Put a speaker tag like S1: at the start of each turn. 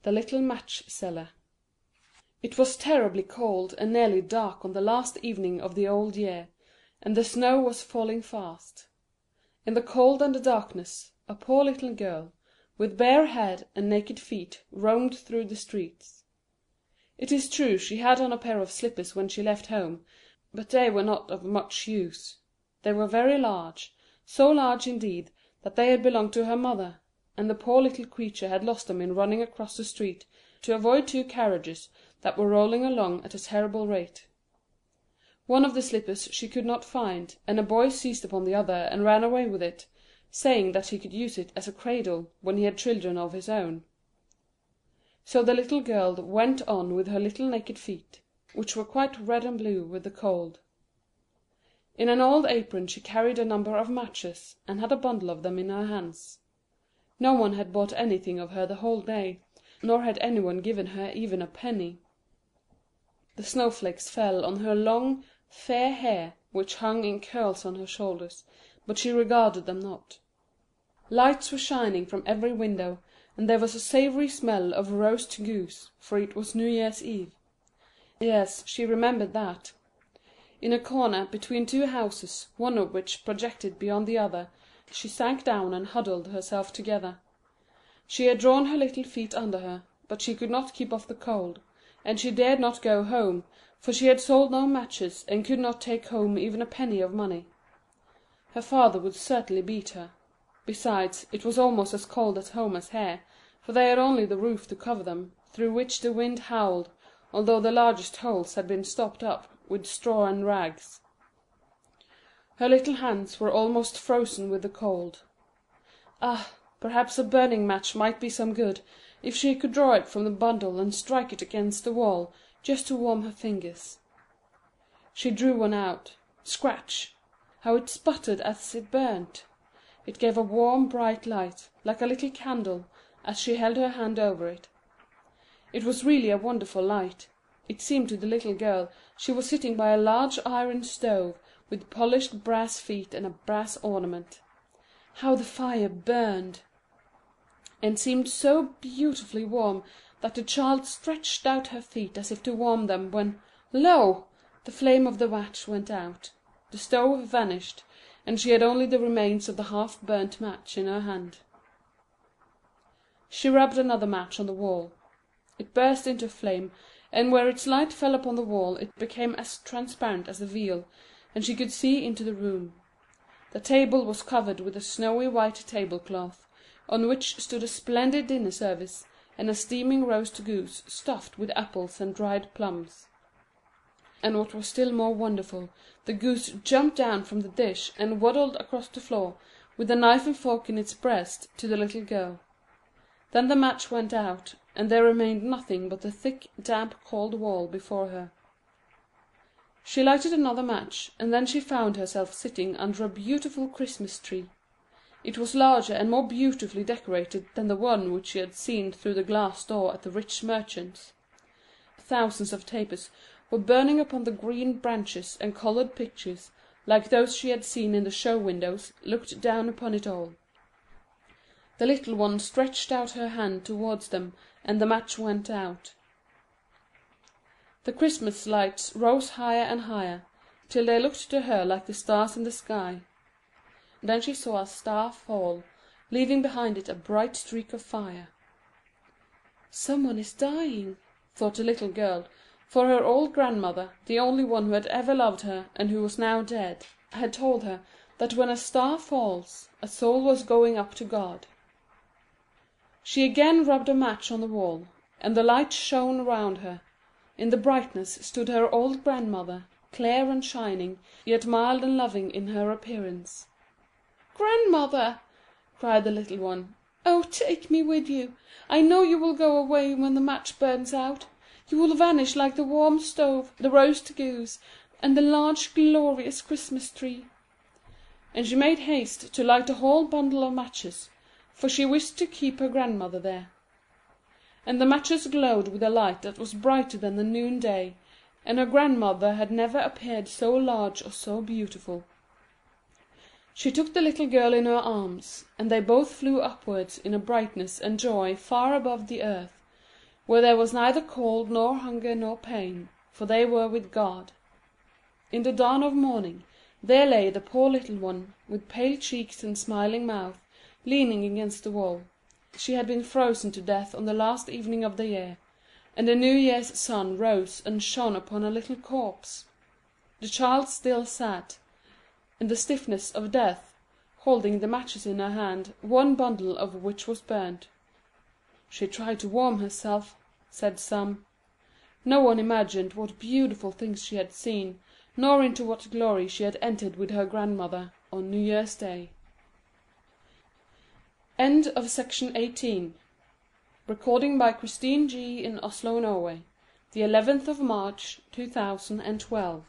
S1: THE LITTLE MATCH SELLER. It was terribly cold and nearly dark on the last evening of the old year, and the snow was falling fast. In the cold and the darkness, a poor little girl, with bare head and naked feet, roamed through the streets. It is true she had on a pair of slippers when she left home, but they were not of much use. They were very large, so large indeed that they had belonged to her mother, and the poor little creature had lost them in running across the street to avoid two carriages that were rolling along at a terrible rate. One of the slippers she could not find, and a boy seized upon the other and ran away with it, saying that he could use it as a cradle when he had children of his own. So the little girl went on with her little naked feet, which were quite red and blue with the cold. In an old apron she carried a number of matches, and had a bundle of them in her hands. No one had bought anything of her the whole day, nor had anyone given her even a penny. The snowflakes fell on her long, fair hair, which hung in curls on her shoulders, but she regarded them not. Lights were shining from every window, and there was a savoury smell of roast goose, for it was New Year's Eve. Yes, she remembered that. In a corner between two houses, one of which projected beyond the other, she sank down and huddled herself together. She had drawn her little feet under her, but she could not keep off the cold, and she dared not go home, for she had sold no matches, and could not take home even a penny of money. Her father would certainly beat her. Besides, it was almost as cold at home as here, for they had only the roof to cover them, through which the wind howled, although the largest holes had been stopped up with straw and rags. Her little hands were almost frozen with the cold. Ah, perhaps a burning match might be some good, if she could draw it from the bundle and strike it against the wall, just to warm her fingers. She drew one out. Scratch! How it sputtered as it burnt! It gave a warm, bright light, like a little candle, as she held her hand over it. It was really a wonderful light. It seemed to the little girl she was sitting by a large iron stove, with polished brass feet and a brass ornament. How the fire burned! And seemed so beautifully warm that the child stretched out her feet as if to warm them, when, lo! the flame of the match went out, the stove vanished, and she had only the remains of the half-burnt match in her hand. She rubbed another match on the wall. It burst into flame, and where its light fell upon the wall it became as transparent as a veil, and she could see into the room. The table was covered with a snowy white tablecloth, on which stood a splendid dinner service, and a steaming roast goose stuffed with apples and dried plums. And what was still more wonderful, the goose jumped down from the dish and waddled across the floor, with a knife and fork in its breast, to the little girl. Then the match went out, and there remained nothing but the thick, damp, cold wall before her. She lighted another match, and then she found herself sitting under a beautiful Christmas tree. It was larger and more beautifully decorated than the one which she had seen through the glass door at the rich merchant's. Thousands of tapers were burning upon the green branches, and coloured pictures, like those she had seen in the show windows, looked down upon it all. The little one stretched out her hand towards them, and the match went out. The Christmas lights rose higher and higher, till they looked to her like the stars in the sky. Then she saw a star fall, leaving behind it a bright streak of fire. "Someone is dying," thought the little girl, for her old grandmother, the only one who had ever loved her, and who was now dead, had told her that when a star falls, a soul was going up to God. She again rubbed a match on the wall, and the light shone round her. In the brightness stood her old grandmother, clear and shining, yet mild and loving in her appearance. "Grandmother," cried the little one, "oh, take me with you! I know you will go away when the match burns out. You will vanish like the warm stove, the roast goose, and the large glorious Christmas tree." And she made haste to light a whole bundle of matches, for she wished to keep her grandmother there. And the matches glowed with a light that was brighter than the noonday, and her grandmother had never appeared so large or so beautiful. She took the little girl in her arms, and they both flew upwards in a brightness and joy far above the earth, where there was neither cold nor hunger nor pain, for they were with God. In the dawn of morning there lay the poor little one, with pale cheeks and smiling mouth, leaning against the wall. She had been frozen to death on the last evening of the year, and the New Year's sun rose and shone upon a little corpse. The child still sat, in the stiffness of death, holding the matches in her hand, one bundle of which was burnt. "She tried to warm herself," said some. No one imagined what beautiful things she had seen, nor into what glory she had entered with her grandmother on New Year's Day. End of Project Gutenberg by Christine G. in Oslo, Norway. The 11th of March, 2012.